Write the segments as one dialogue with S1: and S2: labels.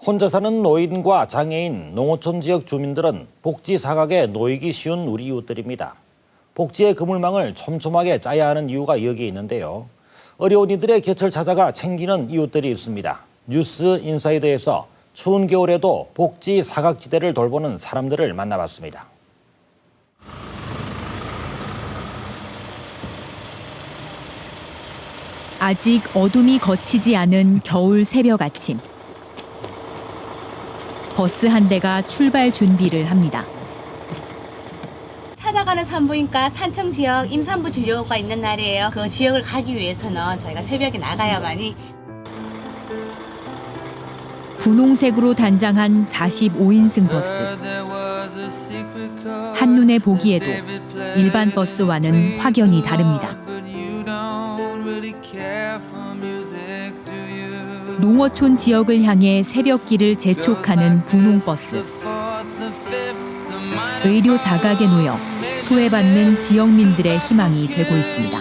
S1: 혼자 사는 노인과 장애인, 농어촌 지역 주민들은 복지 사각에 놓이기 쉬운 우리 이웃들입니다. 복지의 그물망을 촘촘하게 짜야 하는 이유가 여기에 있는데요. 어려운 이들의 곁을 찾아가 챙기는 이웃들이 있습니다. 뉴스 인사이드에서 추운 겨울에도 복지 사각지대를 돌보는 사람들을 만나봤습니다.
S2: 아직 어둠이 걷히지 않은 겨울 새벽 아침. 버스 한 대가 출발 준비를 합니다.
S3: 찾아가는 산부인과 산청 지역 임산부 진료가 있는 날이에요. 그 지역을 가기 위해서는 저희가 새벽에 나가야만이.
S2: 분홍색으로 단장한 45인승 버스. 한눈에 보기에도 일반 버스와는 확연히 다릅니다. 농어촌 지역을 향해 새벽길을 재촉하는 분홍버스. 의료 사각에 놓여 소외받는 지역민들의 희망이 되고 있습니다.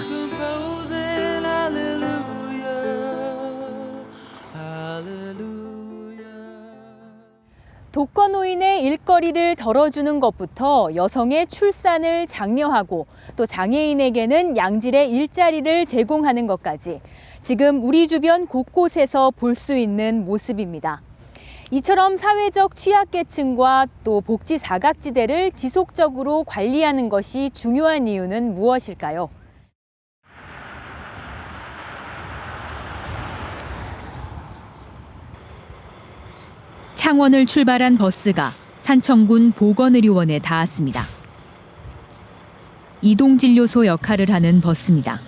S2: 독거노인의 일거리를 덜어주는 것부터 여성의 출산을 장려하고 또 장애인에게는 양질의 일자리를 제공하는 것까지 지금 우리 주변 곳곳에서 볼 수 있는 모습입니다. 이처럼 사회적 취약계층과 또 복지 사각지대를 지속적으로 관리하는 것이 중요한 이유는 무엇일까요? 창원을 출발한 버스가 산청군 보건의료원에 닿았습니다. 이동진료소 역할을 하는 버스입니다.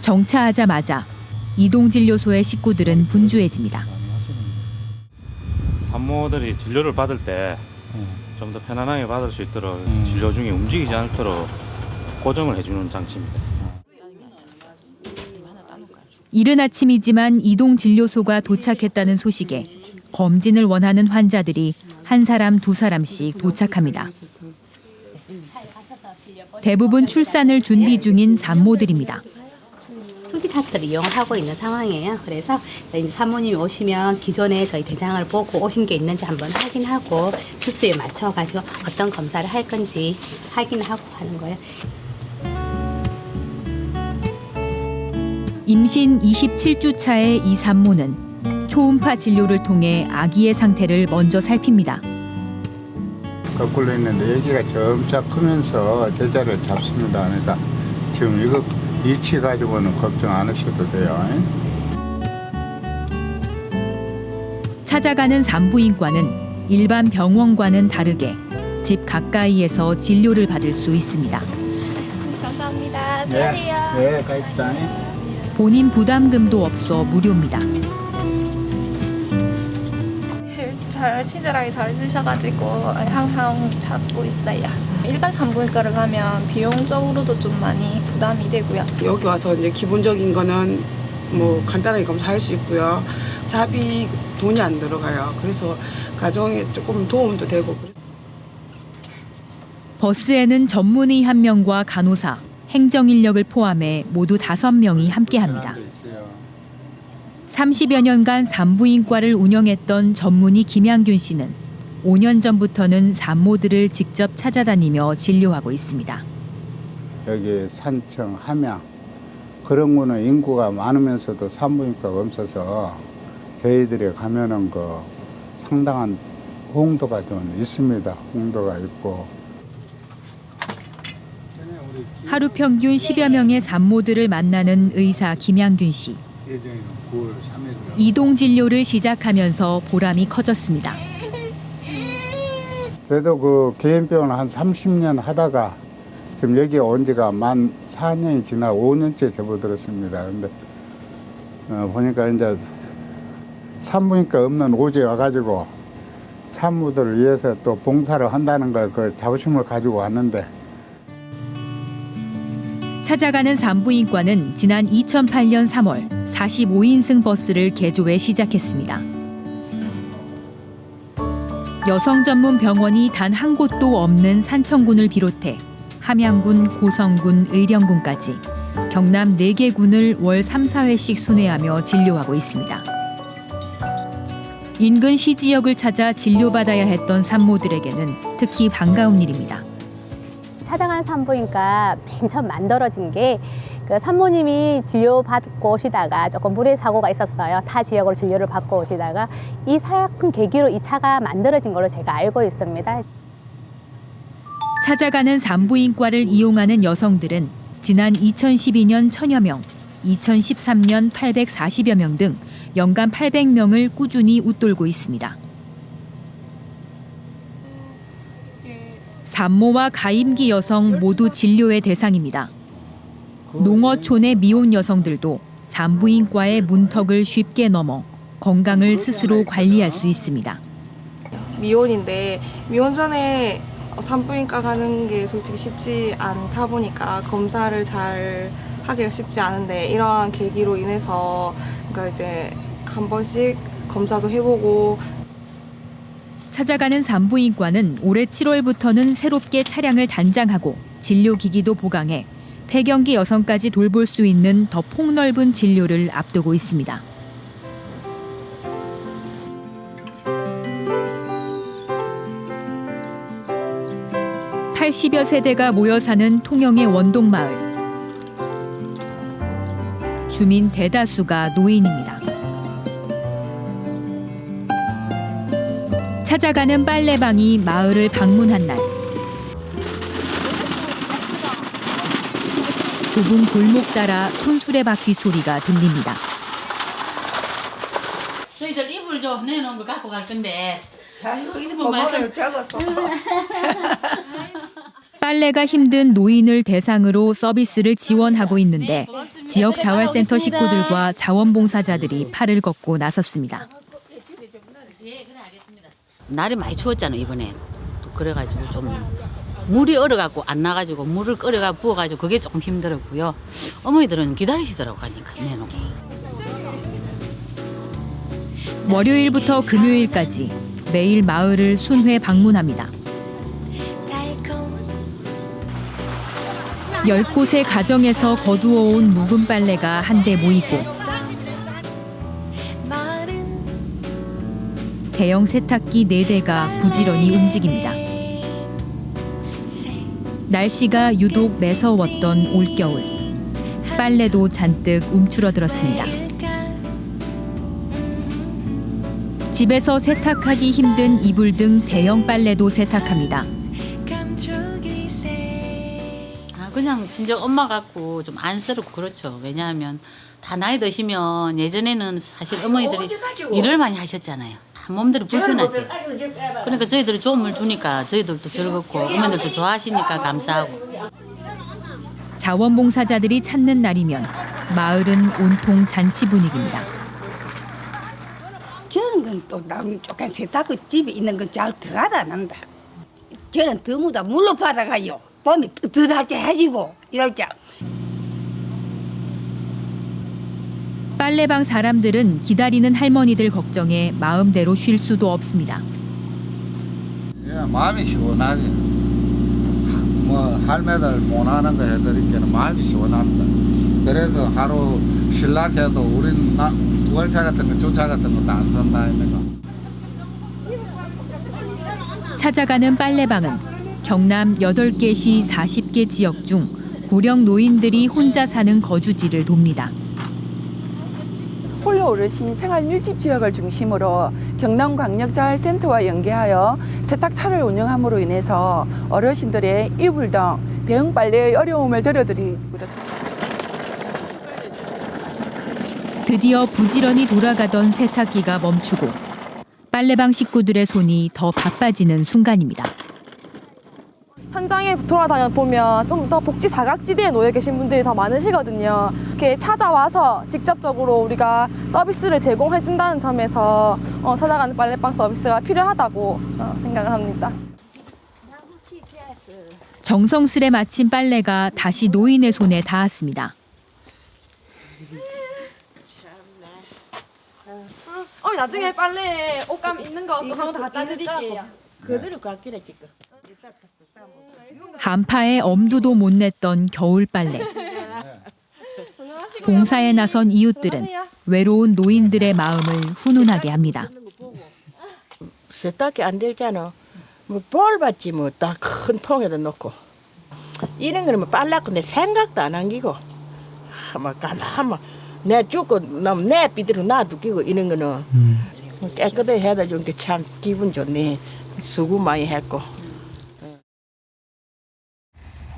S2: 정차하자마자 이동진료소의 식구들은 분주해집니다.
S4: 산모들이 진료를 받을 때 좀 더 편안하게 받을 수 있도록 진료 중에 움직이지 않도록 고정을 해주는 장치입니다.
S2: 이른 아침이지만 이동진료소가 도착했다는 소식에 검진을 원하는 환자들이 한 사람 두 사람씩 도착합니다. 대부분 출산을 준비 중인 산모들입니다.
S3: 투기차트를 이용을 하고 있는 상황이에요. 그래서 이제 산모님이 오시면 기존에 저희 대장을 보고 오신 게 있는지 한번 확인하고 주수에 맞춰가지고 어떤 검사를 할 건지 확인하고 하는 거예요.
S2: 임신 27주 차의 이 산모는 초음파 진료를 통해 아기의 상태를 먼저 살핍니다.
S5: 거꾸로 있는데 아기가 점차 크면서 제자를 잡습니다. 그러니까 지금 이거 이치 가지고는 걱정 안 하셔도 돼요.
S2: 찾아가는 산부인과는 일반 병원과는 다르게 집 가까이에서 진료를 받을 수 있습니다.
S6: 감사합니다.
S5: 네, 가입시다.
S2: 본인 부담금도 없어 무료입니다.
S6: 잘 친절하게 잘해주셔가지고 항상 찾고 있어요. 일반 산부인과를 가면 비용적으로도 좀 많이 부담이 되고요.
S7: 여기 와서 이제 기본적인 거는 뭐 간단하게 검사할 수 있고요. 자비 돈이 안 들어가요. 그래서 가정에 조금 도움도 되고.
S2: 버스에는 전문의 1명과 간호사, 행정 인력을 포함해 모두 5명이 함께합니다. 30여 년간 산부인과를 운영했던 전문의 김양균 씨는 5년 전부터는 산모들을 직접 찾아다니며 진료하고 있습니다.
S5: 여기 산청, 함양 그런 거는 인구가 많으면서도 산부인과가 없어서 저희들이 가면은 그 상당한 호응도가 좀 있습니다. 호응도가 있고.
S2: 하루 평균 10여 명의 산모들을 만나는 의사 김양균 씨. 이동 진료를 시작하면서 보람이 커졌습니다.
S5: 저도 그 개인병원을 한 30년 하다가 지금 여기 온 지가 만 4년이 지나 5년째 접어들었습니다. 그런데 보니까 이제 산부인과 없는 오지에 와가지고 산모들을 위해서 또 봉사를 한다는 걸 그 자부심을 가지고 왔는데
S2: 찾아가는 산부인과는 지난 2008년 3월 45인승 버스를 개조해 시작했습니다. 여성 전문 병원이 단 한 곳도 없는 산청군을 비롯해 함양군, 고성군, 의령군까지 경남 4개 군을 월 3, 4회씩 순회하며 진료하고 있습니다. 인근 시지역을 찾아 진료받아야 했던 산모들에게는 특히 반가운 일입니다.
S3: 찾아간 산부인과 맨 처음 만들어진 게 그 산모님이 진료받고 오시다가 조금 물의 사고가 있었어요. 타 지역으로 진료를 받고 오시다가 이 사건 계기로 이 차가 만들어진 걸로 제가 알고 있습니다.
S2: 찾아가는 산부인과를 이용하는 여성들은 지난 2012년 1000여 명, 2013년 840여 명 등 연간 800명을 꾸준히 웃돌고 있습니다. 산모와 가임기 여성 모두 진료의 대상입니다. 농어촌의 미혼 여성들도 산부인과의 문턱을 쉽게 넘어 건강을 스스로 관리할 수 있습니다.
S8: 미혼인데 미혼 전에 산부인과 가는 게 솔직히 쉽지 않다 보니까 검사를 잘 하기가 쉽지 않은데 이러한 계기로 인해서 그러니까 이제 한 번씩 검사도 해보고.
S2: 찾아가는 산부인과는 올해 7월부터는 새롭게 차량을 단장하고 진료기기도 보강해 폐경기 여성까지 돌볼 수 있는 더 폭넓은 진료를 앞두고 있습니다. (80여) 세대가 모여 사는 통영의 원동마을. 주민 대다수가 노인입니다. 찾아가는 빨래방이 마을을 방문한 날. 좁은 골목 따라 손수레바퀴 소리가 들립니다.
S9: 저희들 이불 좀 내놓은 거 갖고 갈 건데.
S7: 아유,
S9: 이거 말씀.
S2: 빨래가 힘든 노인을 대상으로 서비스를 지원하고 있는데 지역 자활센터 식구들과 자원봉사자들이 팔을 걷고 나섰습니다.
S9: 날이 많이 추웠잖아요 이번에. 또 그래가지고 좀 물이 얼어갖고 안 나가지고 물을 끓여가 부어가지고 그게 조금 힘들었고요. 어머니들은 기다리시더라고 가니까 내놓고.
S2: 월요일부터 금요일까지 매일 마을을 순회 방문합니다. 10곳의 가정에서 거두어온 묵은 빨래가 한데 모이고 대형 세탁기 4대가 부지런히 움직입니다. 날씨가 유독 매서웠던 올겨울. 빨래도 잔뜩 움츠러들었습니다. 집에서 세탁하기 힘든 이불 등 대형 빨래도 세탁합니다.
S9: 그냥 진짜 엄마 같고 좀 안쓰럽고 그렇죠. 왜냐하면 다 나이 드시면 예전에는 사실 어머니들이 일을 많이 하셨잖아요. 몸들이 불편하세요. 그러니까 저희들이 좋은 물 주니까 저희들도 즐겁고 어머니들도 좋아하시니까 감사하고.
S2: 자원봉사자들이 찾는 날이면 마을은 온통 잔치 분위기입니다.
S10: 저런 건 또 나무 조금 세탁기 집에 있는 건 잘 들어가다 안 한다. 저는 더무다 물로 받아가요. 봄에 뜨뜻하게 해지고 이럴 줄.
S2: 빨래방 사람들은 기다리는 할머니들 걱정에 마음대로 쉴 수도 없습니다.
S5: 예, 마음이 시원하지. 뭐 할매들 못하는 거 해드리기는 마음이 시원합니다. 그래서 하루 쉴락해도 우린 월차 같은 거, 주차 같은 것도 안 산다 아닙니까?
S2: 찾아가는 빨래방은 경남 8개 시 40개 지역 중 고령 노인들이 혼자 사는 거주지를 돕니다.
S11: 홀로 어르신 생활 밀집 지역을 중심으로 경남광역자활센터와 연계하여 세탁차를 운영함으로 인해서 어르신들의 이불 등 대응 빨래의 어려움을 덜어드리고자.
S2: 드디어 부지런히 돌아가던 세탁기가 멈추고 빨래방 식구들의 손이 더 바빠지는 순간입니다.
S12: 현장에 돌아다녀 보면 좀 더 복지 사각지대에 놓여 계신 분들이 더 많으시거든요. 이렇게 찾아와서 직접적으로 우리가 서비스를 제공해 준다는 점에서 찾아가는 빨래방 서비스가 필요하다고 생각을 합니다.
S2: 정성스레 마친 빨래가 다시 노인의 손에 닿았습니다.
S12: 나중에 빨래 옷감 있는 거 또 한 번 다 갖다 드릴게요.
S10: 그대로 갈기라 지금.
S2: 한파에 엄두도 못 냈던 겨울 빨래. 봉사에 나선 이웃들은 외로운 노인들의 마음을 훈훈하게 합니다.
S13: 세탁이 안 되잖아. 뭐 볼 받지 뭐 딱 큰 통에다 넣고 이런 거는 뭐 빨랐고 내 생각도 안 남기고 막 가만 내 죽고 나면 내 삐들어 놔두기고 이런 거는 깨끗하게 해다 준 게 참 기분 좋네. 수고 많이 했고.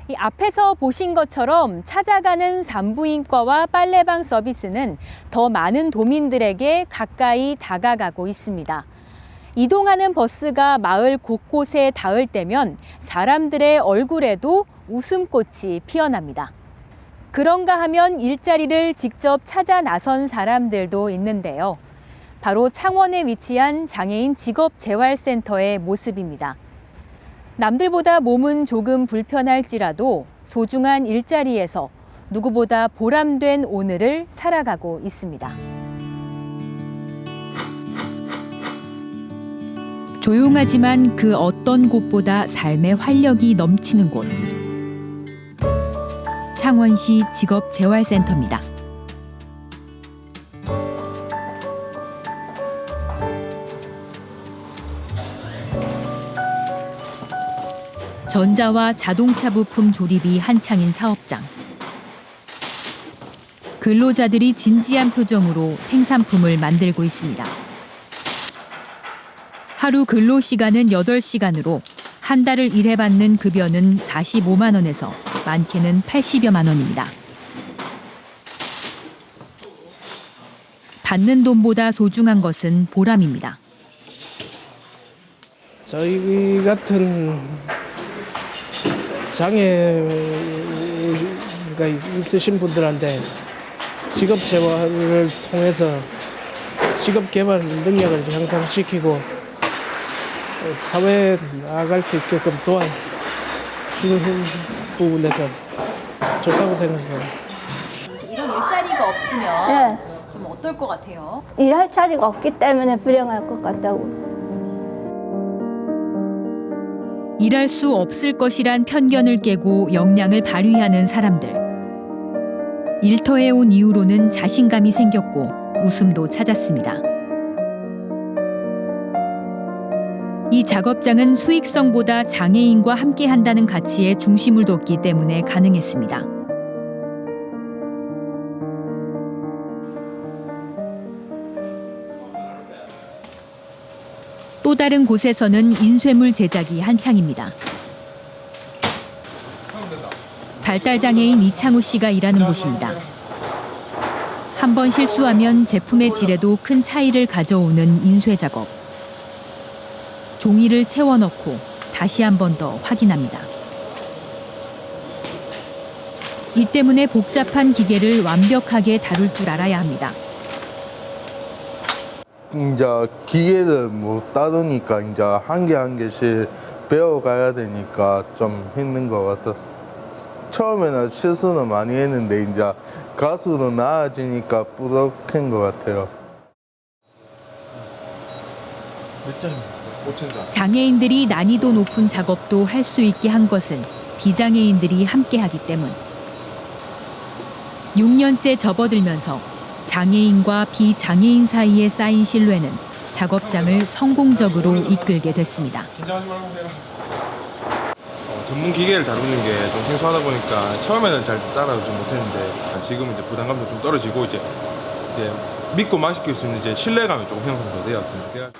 S2: 이 앞에서 보신 것처럼 찾아가는 산부인과와 빨래방 서비스는 더 많은 도민들에게 가까이 다가가고 있습니다. 이동하는 버스가 마을 곳곳에 닿을 때면 사람들의 얼굴에도 웃음꽃이 피어납니다. 그런가 하면 일자리를 직접 찾아 나선 사람들도 있는데요. 바로 창원에 위치한 장애인 직업재활센터의 모습입니다. 남들보다 몸은 조금 불편할지라도 소중한 일자리에서 누구보다 보람된 오늘을 살아가고 있습니다. 조용하지만 그 어떤 곳보다 삶의 활력이 넘치는 곳. 창원시 직업재활센터입니다. 전자와 자동차 부품 조립이 한창인 사업장. 근로자들이 진지한 표정으로 생산품을 만들고 있습니다. 하루 근로 시간은 8시간으로 한 달을 일해받는 급여는 45만 원에서 많게는 80여만 원입니다. 받는 돈보다 소중한 것은 보람입니다.
S14: 저희 같은 장애가 있으신 분들한테 직업재활을 통해서 직업개발 능력을 향상시키고 사회에 나아갈 수 있게끔 도와주는 부분에서 좋다고 생각합니다.
S2: 이런 일자리가 없으면 좀 어떨 것 같아요?
S15: 일할 자리가 없기 때문에 불행할 것 같다고.
S2: 일할 수 없을 것이란 편견을 깨고 역량을 발휘하는 사람들. 일터에 온 이후로는 자신감이 생겼고 웃음도 찾았습니다. 이 작업장은 수익성보다 장애인과 함께한다는 가치에 중심을 뒀기 때문에 가능했습니다. 또 다른 곳에서는 인쇄물 제작이 한창입니다. 발달장애인 이창우 씨가 일하는 곳입니다. 한 번 실수하면 제품의 질에도 큰 차이를 가져오는 인쇄 작업. 종이를 채워 넣고 다시 한 번 더 확인합니다. 이 때문에 복잡한 기계를 완벽하게 다룰 줄 알아야 합니다.
S16: 이제 기계를 못 다루니까 이제 한 개 한 개씩 배워가야 되니까 좀 힘든 것 같았어. 처음에는 실수는 많이 했는데 이제 가수로 나아지니까 뿌듯한 것 같아요.
S2: 장애인들이 난이도 높은 작업도 할 수 있게 한 것은 비장애인들이 함께하기 때문. 6년째 접어들면서 장애인과 비장애인 사이에 쌓인 신뢰는 작업장을 성공적으로 이끌게 됐습니다.
S17: 전문 기계를 다루는 게 좀 생소하다 보니까 처음에는 잘 따라오지 못했는데 지금 이제 부담감도 좀 떨어지고 이제 믿고 맡길 수 있는 이제 신뢰감이 조금 형성도 되었습니다.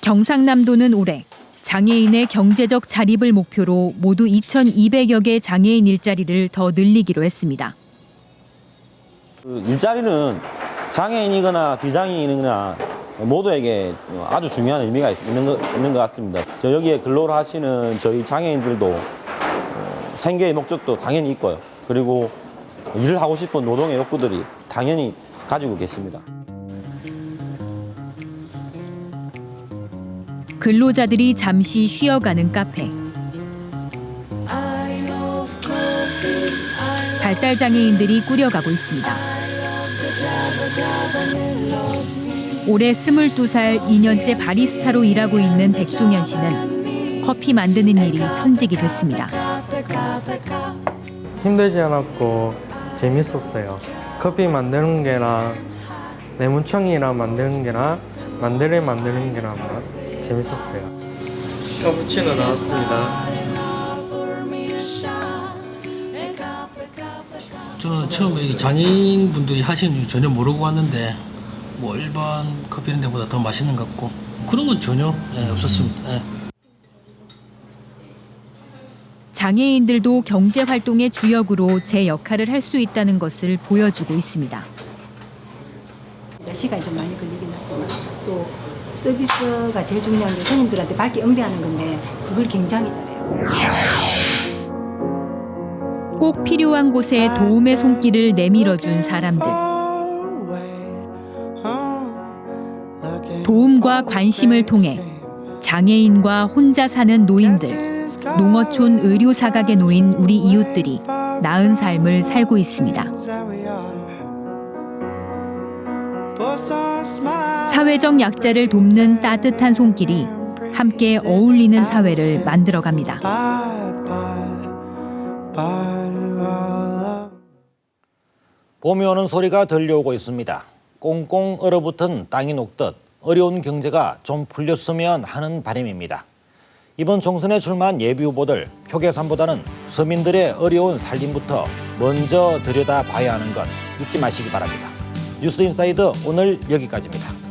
S2: 경상남도는 올해 장애인의 경제적 자립을 목표로 모두 2,200여 개 장애인 일자리를 더 늘리기로 했습니다.
S18: 일자리는 장애인이거나 비장애인이거나 모두에게 아주 중요한 의미가 있는 것 같습니다. 여기에 근로를 하시는 저희 장애인들도 생계의 목적도 당연히 있고요. 그리고 일을 하고 싶은 노동의 욕구들이 당연히 가지고 계십니다.
S2: 근로자들이 잠시 쉬어가는 카페. 발달장애인들이 꾸려가고 있습니다. 올해 22살 2년째 바리스타로 일하고 있는 백종현 씨는 커피 만드는 일이 천직이 됐습니다.
S19: 힘들지 않았고 재밌었어요. 커피 만드는 게나 레몬청이랑 만드는 게나 만들어 만드는 게나 재밌었어요. 카푸치노 나왔습니다.
S20: 저는 처음에 장애인분들이 하시는 줄 전혀 모르고 왔는데 뭐 일반 커피 이런 데보다 더 맛있는 것 같고 그런 건 전혀 없었습니다.
S2: 장애인들도 경제 활동의 주역으로 제 역할을 할 수 있다는 것을 보여주고 있습니다.
S21: 시간이 좀 많이 걸리긴 하지만 또 서비스가 제일 중요한 게 손님들한테 밝게 응대하는 건데 그걸 굉장히 잘해요.
S2: 꼭 필요한 곳에 도움의 손길을 내밀어준 사람들. 도움과 관심을 통해 장애인과 혼자 사는 노인들, 농어촌 의료사각에 놓인 우리 이웃들이 나은 삶을 살고 있습니다. 사회적 약자를 돕는 따뜻한 손길이 함께 어울리는 사회를 만들어갑니다.
S1: 봄이 오는 소리가 들려오고 있습니다. 꽁꽁 얼어붙은 땅이 녹듯 어려운 경제가 좀 풀렸으면 하는 바람입니다. 이번 총선에 출마한 예비후보들 표계산보다는 서민들의 어려운 살림부터 먼저 들여다봐야 하는 것 잊지 마시기 바랍니다. 뉴스인사이드 오늘 여기까지입니다.